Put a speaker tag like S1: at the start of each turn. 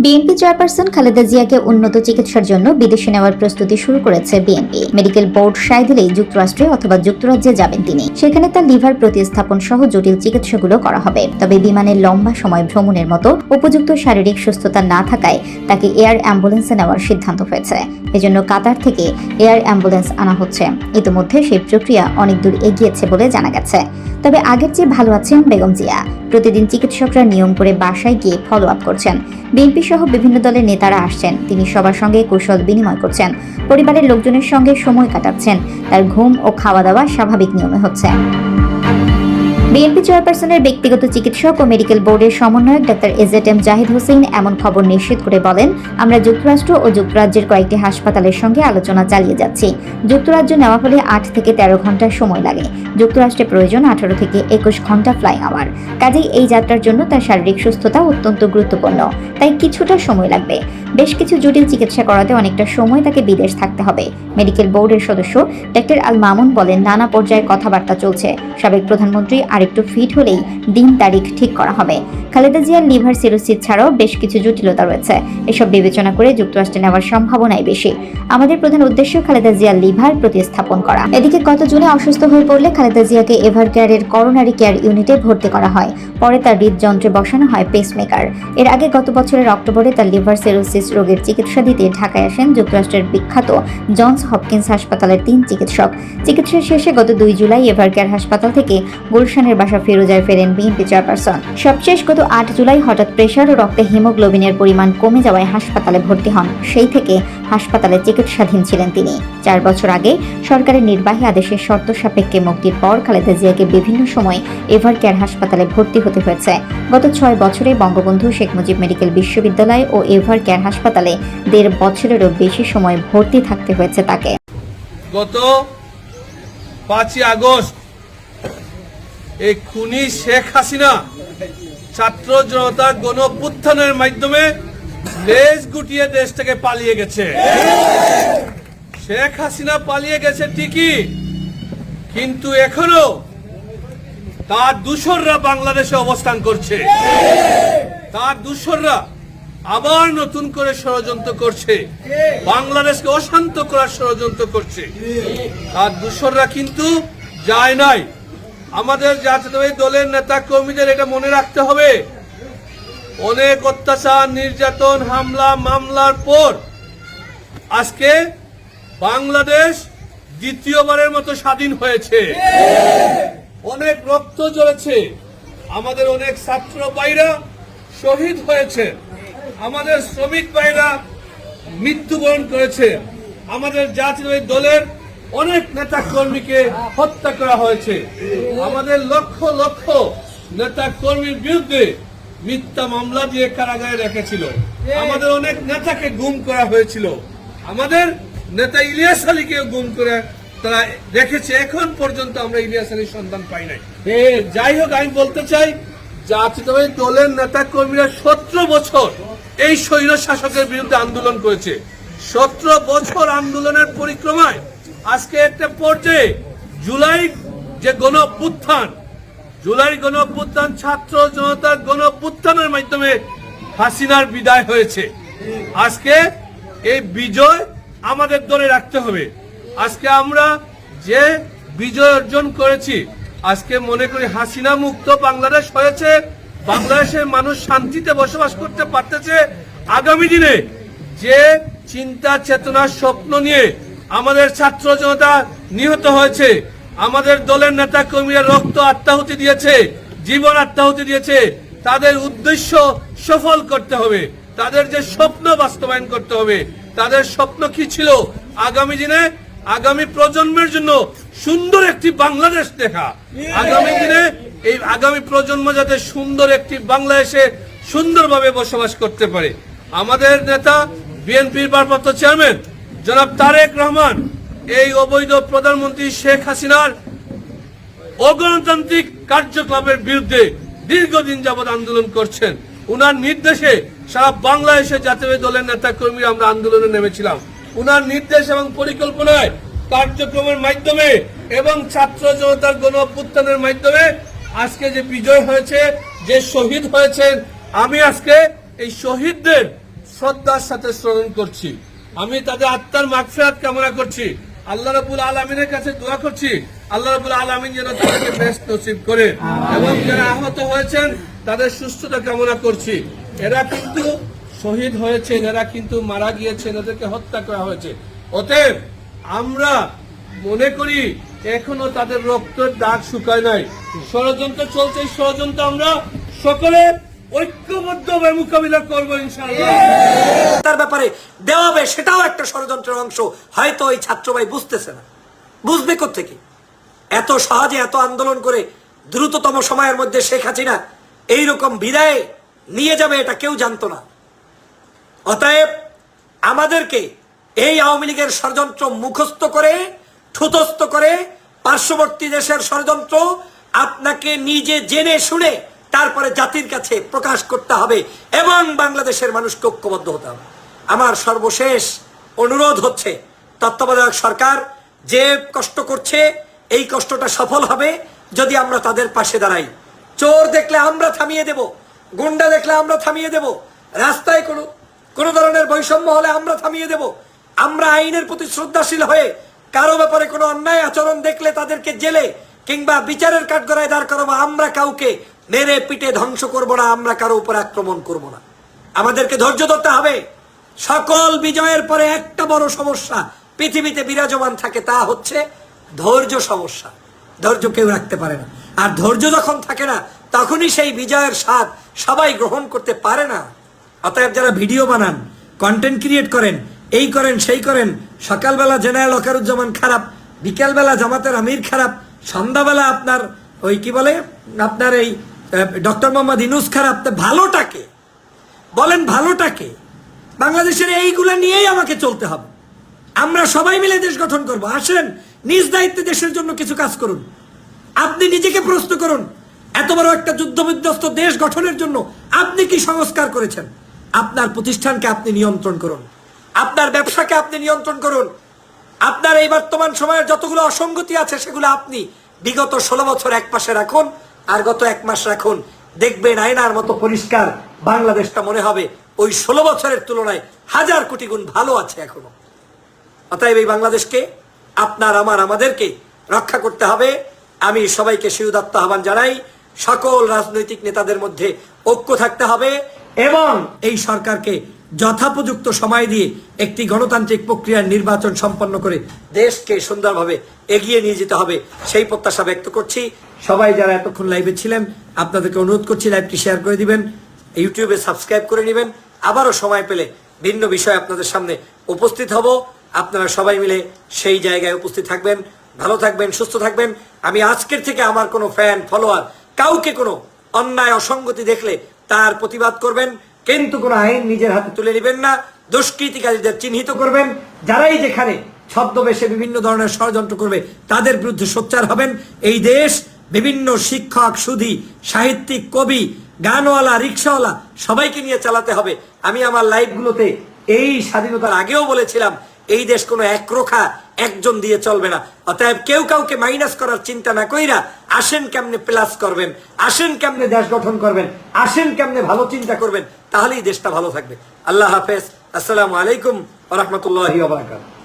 S1: BNP chairperson Khaleda জিয়াকে উন্নত চিকিৎসার জন্য বিদেশে নেওয়ার প্রস্তুতি শুরু করেছে বিএনপি। মেডিকেল বোর্ড সায় দিলেই যুক্তরাষ্ট্রে অথবা যুক্তরাজ্যে যাবেন তিনি। সেখানে তার লিভার প্রতিস্থাপন সহ জটিল চিকিৎসাগুলো করা হবে। তবে বিমানের লম্বা সময় ভ্রমণের মতো উপযুক্ত শারীরিক সুস্থতা না থাকায় তাকে এয়ার অ্যাম্বুলেন্সে নেওয়ার সিদ্ধান্ত হয়েছে। এজন্য কাতার থেকে এয়ার অ্যাম্বুলেন্স আনা হচ্ছে। ইতিমধ্যে সেই প্রক্রিয়া অনেক দূর এগিয়েছে বলে জানা গেছে। তবে আগের চেয়ে ভালো আছেন বেগম জিয়া। প্রতিদিন চিকিৎসকরা নিয়ম করে বাসায় গিয়ে ফলো আপ করছেন। বিএনপি সহ বিভিন্ন দলের নেতারা আসছেন। তিনি সবার সঙ্গে কুশল বিনিময় করছেন। পরিবারের লোকজনের সঙ্গে সময় কাটাচ্ছেন। তার ঘুম ও খাওয়া দাওয়া স্বাভাবিক নিয়মে হচ্ছে। বিএনপি চেয়ারপারসনের ব্যক্তিগত চিকিৎসক ও মেডিকেল বোর্ডের সমন্বয়ক doctor AZ M Zahid Hossain এমন খবর নিশ্চিত করে বলেন, আমরা যুক্তরাষ্ট্র ও যুক্তরাজ্যের কয়েকটি হাসপাতালের সঙ্গে আলোচনা চালিয়ে যাচ্ছি। যুক্তরাজ্য নেওয়া হলে 8 থেকে 13 ঘন্টা সময় লাগে। যুক্তরাষ্ট্রে প্রয়োজন 18 থেকে 21 ঘন্টা ফ্লাই আওয়ার। কাজেই এই যাত্রার জন্য তার শারীরিক সুস্থতা অত্যন্ত গুরুত্বপূর্ণ। তাই কিছুটা সময় লাগবে। বেশ কিছু জটিল চিকিৎসা করাতে অনেকটা সময় তাকে বিদেশ থাকতে হবে। মেডিকেল বোর্ডের সদস্য ডাক্তার আল মামুন বলেন, নানা পর্যায়ে কথাবার্তা চলছে। সাবেক প্রধানমন্ত্রী আরেকটু ফিট হলেই দিন তারিখ ঠিক করা হবে। খালেদা জিয়ার লিভার সিরোসিস ছাড়াও বেশ কিছু জটিলতা রয়েছে। এসব বিবেচনা করে যুক্তরাষ্ট্রে নেওয়ার সম্ভাবনাই বেশি। আমাদের প্রধান উদ্দেশ্য খালেদা জিয়ার লিভার প্রতিস্থাপন করা। এদিকে গত জুনে অসুস্থ হয়ে পড়লে খালেদা জিয়াকে এভারকেয়ারের করোনারি কেয়ার ইউনিটে ভর্তি করা হয়। পরে তার হৃদযন্ত্রে বসানো হয় পেসমেকার। এর আগে গত বছরের অক্টোবরে তার লিভার সিরোসিস রোগের চিকিৎসা দিতে ঢাকায় আসেন যুক্তরাষ্ট্রের বিখ্যাত জনস হপকিন্স হাসপাতালের 3 চিকিৎসক। চিকিৎসা শেষে গত 2 জুলাই এভারকেয়ার হাসপাতাল থেকে গুলশানের বাসা ফিরোজায় ফেরেন বিএনপি চেয়ারপারসন। সবশেষ গত 8 জুলাই হঠাৎ প্রেশার ও রক্তে হিমোগ্লোবিনের পরিমাণ কমে যাওয়ায় হাসপাতালে ভর্তি হন। সেই থেকে হাসপাতালে চিকিৎসাধীন ছিলেন তিনি। 4 বছর আগে সরকারের নির্বাহী আদেশের শর্ত সাপেক্ষে মুক্তির পর খালেদা জিয়াকে বিভিন্ন সময় এভারকেয়ার হাসপাতালে ভর্তি হতে হয়েছে। গত 6 বছরে বঙ্গবন্ধু শেখ মুজিব মেডিকেল বিশ্ববিদ্যালয় ও এভারকেয়ার হাসপাতালে 1.5 বছরেরও বেশি সময় ভর্তি থাকতে হয়েছে তাকে।
S2: গত 5 আগস্ট এই খুনি শেখ হাসিনা ছাত্র জনতার গণঅভ্যুত্থানের মাধ্যমে লেজ গুটিয়ে দেশ থেকে পালিয়ে গেছে। শেখ হাসিনা পালিয়ে গেছে ঠিকই, কিন্তু এখনো তার দূষররা বাংলাদেশে অবস্থান করছে। তার দূষররা আবার নতুন করে ষড়যন্ত্র করছে, বাংলাদেশকে অশান্ত করার ষড়যন্ত্র করছে। তার দূষররা কিন্তু যায় নাই। আমাদের জাতীয়তাবাদী দলের নেতা কর্মীদের এটা মনে রাখতে হবে, অনেক অত্যাচার, নির্যাতন, হামলা, মামলার পর আজকে বাংলাদেশ দ্বিতীয়বারের মতো স্বাধীন হয়েছে। অনেক রক্ত ঝরেছে, আমাদের অনেক ছাত্র ভাইরা শহীদ হয়েছে, আমাদের শ্রমিক ভাইরা মৃত্যুবরণ করেছে, আমাদের জাতীয়তাবাদী দলের অনেক নেতা কর্মীকে হত্যা করা হয়েছে, আমাদের লক্ষ লক্ষ নেতা কর্মীর বিরুদ্ধে মিথ্যা মামলা দিয়ে কারাগারে রেখেছিল, আমাদের অনেক নেতাকে গুম করা হয়েছিল, আমাদের নেতা ইলিয়াস আলীকে গুম করে তারা রেখেছে। এখন পর্যন্ত আমরা ইলিয়াস আলীর সন্ধান পাই নাই। যাই হোক, আমি বলতে চাই, জাতীয়তাবাদী দলের নেতা কর্মীরা 17 বছর এই স্বৈর শাসকের বিরুদ্ধে আন্দোলন করেছে। 17 বছর আন্দোলনের পরিক্রমায় আজকে একটা পর্যায়ে জুলাই যে গণঅভ্যুত্থান, জুলাই গণঅভ্যুত্থান ছাত্র জনতার গণঅভ্যুত্থানের মাধ্যমে হাসিনার বিদায় হয়েছে। আজকে এই বিজয় আমাদের ধরে রাখতে হবে। আজকে আমরা যে বিজয় অর্জন করেছি, আজকে মনে করি হাসিনা মুক্ত বাংলাদেশ হয়েছে, বাংলাদেশের মানুষ শান্তিতে বসবাস করতে পারতেছে। আগামী দিনে যে চিন্তা চেতনার স্বপ্ন নিয়ে আমাদের ছাত্র জনতা নিহত হয়েছে, আমাদের দলের নেতা কর্মীরা রক্ত আত্মাহুতি দিয়েছে, জীবন আত্মাহুতি দিয়েছে, তাদের উদ্দেশ্য সফল করতে হবে, তাদের যে স্বপ্ন বাস্তবায়ন করতে হবে। তাদের স্বপ্ন কি ছিল? আগামী দিনে আগামী প্রজন্মের জন্য সুন্দর একটি বাংলাদেশ দেখা। আগামী দিনে এই আগামী প্রজন্ম যাতে সুন্দর একটি বাংলাদেশে সুন্দরভাবে বসবাস করতে পারে। আমাদের নেতা বিএনপির ভারপ্রাপ্ত চেয়ারম্যান জনাব তারেক রহমান এই অবৈধ প্রধানমন্ত্রী শেখ হাসিনার অগণতান্ত্রিক কার্যকলাপের বিরুদ্ধে দীর্ঘদিন যাবৎ আন্দোলন করছেন। উনার নির্দেশে সারা বাংলাদেশে জাতীয় দলের নেতা কর্মীরা আমরা আন্দোলনে নেমেছিলাম। উনার নির্দেশ এবং পরিকল্পনায় কার্যক্রমের মাধ্যমে এবং ছাত্র জনতার গণ অভ্যুত্থানের মাধ্যমে আজকে যে বিজয় হয়েছে, যে শহীদ হয়েছেন, আমি আজকে এই শহীদদের শ্রদ্ধার সাথে স্মরণ করছি। আমি তাদের আত্মার মাগফিরাত কামনা করছি। আল্লাহ রাব্বুল আলামিনের কাছে দোয়া করছি, আল্লাহ রাব্বুল আলামিন যেন তাদেরকে বেহেশত নসিব করে, এবং যারা আহত হয়েছেন তাদের সুস্থতা কামনা করছি। এরা কিন্তু শহীদ হয়েছেন, এরা কিন্তু মারা গিয়েছেন, এদেরকে হত্যা করা হয়েছে। অতএব আমরা মনে করি এখনো তাদের রক্তের দাগ শুকায় নাই। ষড়যন্ত্র চলছে, ষড়যন্ত্র আমরা সকলে ঐক্যবদ্ধভাবে মোকাবিলা করবো ইনশাআল্লাহ।
S3: তার ব্যাপারে দেওয়া হবে, সেটাও একটা ষড়যন্ত্রের অংশ। হয়তো ওই ছাত্র ভাই বুঝতেছে না, বুঝবে কোত্থেকে? এত সহজে এত আন্দোলন করে দ্রুততম সময়ের মধ্যে শেখ হাসিনা এইরকম বিদায় নিয়ে যাবে এটা কেউ জানতো না। অতএব আমাদেরকে এই আওয়ামী লীগের ষড়যন্ত্র মুখস্থ করে, ঠুতস্থ করে, পার্শ্ববর্তী দেশের ষড়যন্ত্র আপনাকে নিজে জেনে শুনে তারপরে জাতির কাছে প্রকাশ করতে হবে এবং বাংলাদেশের মানুষকে ঐক্যবদ্ধ হতে হবে। আমার সর্বশেষ অনুরোধ হচ্ছে, তত্ত্বাবধায়ক সরকার যে কষ্ট করছে এই কষ্টটা সফল হবে যদি আমরা তাদের পাশে দাঁড়াই। চোর দেখলে আমরা থামিয়ে দেব, গুন্ডা দেখলে আমরা থামিয়ে দেব, রাস্তায় কোনো ধরনের বৈষম্য হলে আমরা থামিয়ে দেব। আমরা আইনের প্রতি শ্রদ্ধাশীল হয়ে কারো ব্যাপারে কোনো অন্যায় আচরণ দেখলে তাদেরকে জেলে কিংবা বিচারের কাঠগড়ায় দাঁড় করাবো। আমরা কাউকে মেরে পিটে ধ্বংস করব না, আমরা কারো উপর আক্রমণ করব না। আমাদেরকে ধৈর্য ধরতে হবে। সকল বিজয়ের পরে একটা বড় সমস্যা পৃথিবীতে বিরাজমান থাকে, তা হচ্ছে ধৈর্য সমস্যা। ধৈর্য কেউ রাখতে পারে না, আর ধৈর্য যখন থাকে না তখনই সেই বিজয়ের স্বাদ সবাই গ্রহণ করতে পারে না। অতএব যারা ভিডিও বানান, কন্টেন্ট ক্রিয়েট করেন, এই করেন সেই করেন, সকালবেলা জেনারেল ওয়াকারুজ্জামান খারাপ, বিকেলবেলা জামাতের আমির খারাপ, সন্ধ্যাবেলা আপনার ওই কি বলে আপনার এই ডক্টর মোহাম্মদ ইউনূস খারাপ, ভালোটাকে বলেন, ভালোটাকে বাংলাদেশের এইগুলা নিয়েই আমাকে চলতে হবে। আমরা সবাই মিলে দেশ গঠন করব। আসেন নিজ দায়িত্বে দেশের জন্য কিছু কাজ করুন। আপনি নিজেকে প্রশ্ন করুন, এত বড় একটা যুদ্ধ বিধ্বস্ত দেশ গঠনের জন্য আপনি কি সংস্কার করেছেন? আপনার প্রতিষ্ঠানকে আপনি নিয়ন্ত্রণ করুন, আপনার ব্যবসাকে আপনি নিয়ন্ত্রণ করুন। আপনার এই বর্তমান সময়ের যতগুলো অসঙ্গতি আছে সেগুলো আপনি বিগত 16 বছর এক পাশে রাখুন, আর গত 1 মাস রাখুন। দেখবেন আয়নার মতো পরিষ্কার বাংলাদেশটা মনে হবে ওই 16 বছরের তুলনায় 1000 কোটি গুণ ভালো আছে এখনো। অতএব এই বাংলাদেশকে আপনার আমাদেরকে রক্ষা করতে হবে। আমি সবাইকে সেই উদাত্ত আহ্বান জানাই। সকল রাজনৈতিক নেতাদের মধ্যে ঐক্য থাকতে হবে এবং এই সরকারকে যথাপযুক্ত সময় দিয়ে একটি গণতান্ত্রিক প্রক্রিয়ার নির্বাচন সম্পন্ন করে দেশকে সুন্দরভাবে এগিয়ে নিয়ে যেতে হবে, সেই প্রত্যাশা ব্যক্ত করছি। সবাই যারা এতক্ষণ লাইভে ছিলেন আপনাদেরকে অনুরোধ করছি লাইভটি শেয়ার করে দিবেন, ইউটিউবে সাবস্ক্রাইব করে নেবেন। আবারও সময় পেলে ভিন্ন বিষয় আপনাদের সামনে উপস্থিত হব। আপনারা সবাই মিলে সেই জায়গায় উপস্থিত থাকবেন। ভালো থাকবেন, সুস্থ থাকবেন। আমি আজকের থেকে আমার কোনো ফ্যান ফলোয়ার কাউকে কোনো অন্যায় অসঙ্গতি দেখলে তার প্রতিবাদ করবেন, কিন্তু কোনো আইন নিজের হাতে তুলে নেবেন না। দুষ্কৃতিকারীদের চিহ্নিত করবেন, যারাই যেখানে ছদ্মবেশে বিভিন্ন ধরনের ষড়যন্ত্র করবে তাদের বিরুদ্ধে সোচ্চার হবেন। এই দেশ বিভিন্ন শিক্ষক, সুধী, সাহিত্যিক, কবি, গানওয়ালা, রিক্সাওয়ালা সবাইকে নিয়ে চালাতে হবে। আমি আমার লাইভগুলোতে এই স্বাধীনতার আগেও বলেছিলাম এই দেশ কোনো একরোখা একজন দিয়ে চলবে না। অতএব কেউ কাউকে মাইনাস করার চিন্তা না কইরা আসেন কেমনে প্লাস করবেন, আসেন কেমনে দেশ গঠন করবেন, আসেন কেমনে ভালো চিন্তা করবেন, তাহলেই দেশটা ভালো থাকবে। আল্লাহ হাফেজ। আসসালামু আলাইকুম ওয়া রাহমাতুল্লাহি ওয়া বারাকাতুহু।